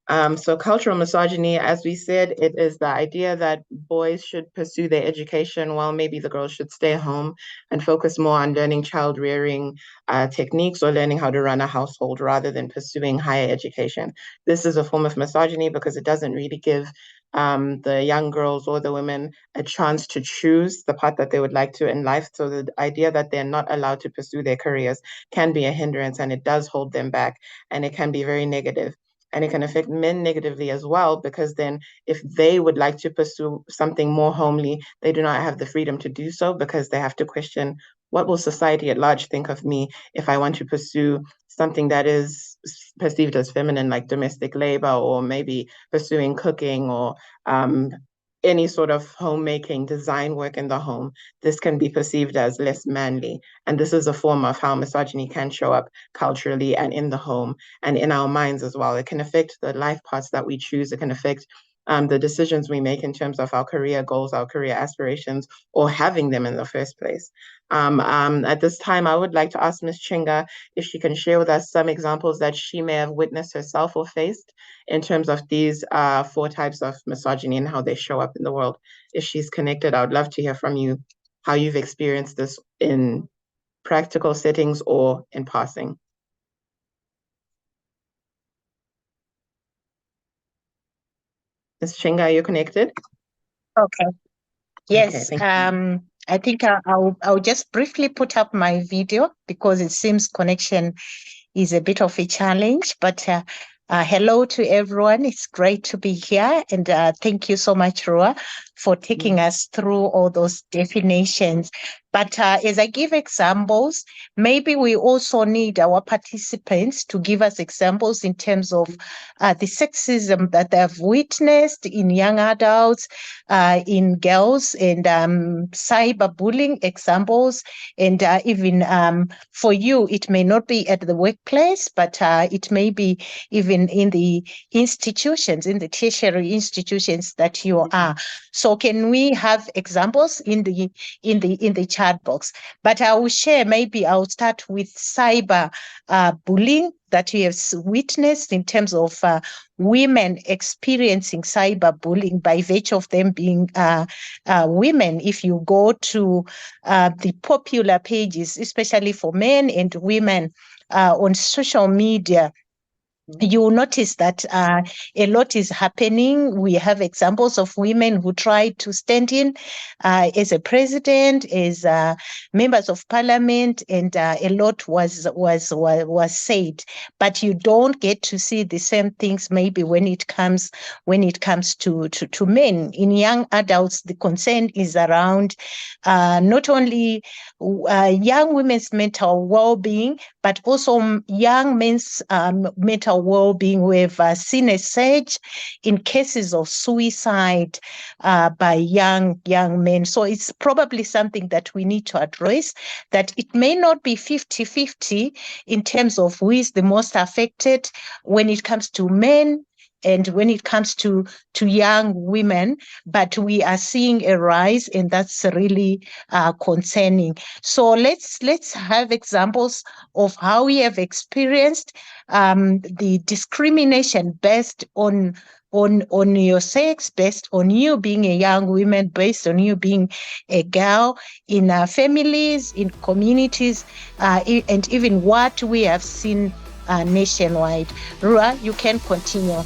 So cultural misogyny, as we said, it is the idea that boys should pursue their education while maybe the girls should stay home and focus more on learning child rearing techniques or learning how to run a household rather than pursuing higher education. This is a form of misogyny because it doesn't really give the young girls or the women a chance to choose the path that they would like to in life. So the idea that they're not allowed to pursue their careers can be a hindrance, and it does hold them back, and it can be very negative. And it can affect men negatively as well, because then if they would like to pursue something more homely, they do not have the freedom to do so because they have to question, what will society at large think of me if I want to pursue something that is perceived as feminine, like domestic labor, or maybe pursuing cooking, or any sort of homemaking, design work in the home. This can be perceived as less manly. And this is a form of how misogyny can show up culturally and in the home and in our minds as well. It can affect the life paths that we choose. It can affect the decisions we make in terms of our career goals, our career aspirations, or having them in the first place. At this time, I would like to ask Ms. Chinga if she can share with us some examples that she may have witnessed herself or faced in terms of these 4 types of misogyny and how they show up in the world. If she's connected, I would love to hear from you how you've experienced this in practical settings or in passing. Ms. Chinga, are you connected? Okay. Yes. Okay, I think I'll just briefly put up my video because it seems connection is a bit of a challenge. But hello to everyone. It's great to be here. And thank you so much, Roa, for taking us through all those definitions. But as I give examples, maybe we also need our participants to give us examples in terms of the sexism that they've witnessed in young adults, in girls, and cyberbullying examples. And even for you, it may not be at the workplace, but it may be even in the institutions, in the tertiary institutions that you are. So can we have examples in the chat box? But I will share, maybe I'll start with cyber bullying that we have witnessed in terms of women experiencing cyberbullying by virtue of them being women. If you go to the popular pages, especially for men and women on social media, you will notice that a lot is happening. We have examples of women who tried to stand in as a president, as members of parliament, and a lot was said. But you don't get to see the same things maybe when it comes to men. In young adults, the concern is around not only young women's mental well-being, but also young men's mental well-being. We've seen a surge in cases of suicide by young men. So it's probably something that we need to address, that it may not be 50-50 in terms of who is the most affected when it comes to men and when it comes to young women, but we are seeing a rise, and that's really concerning. So let's have examples of how we have experienced the discrimination based on your sex, based on you being a young woman, based on you being a girl, in families, in communities, and even what we have seen nationwide. Rua, you can continue.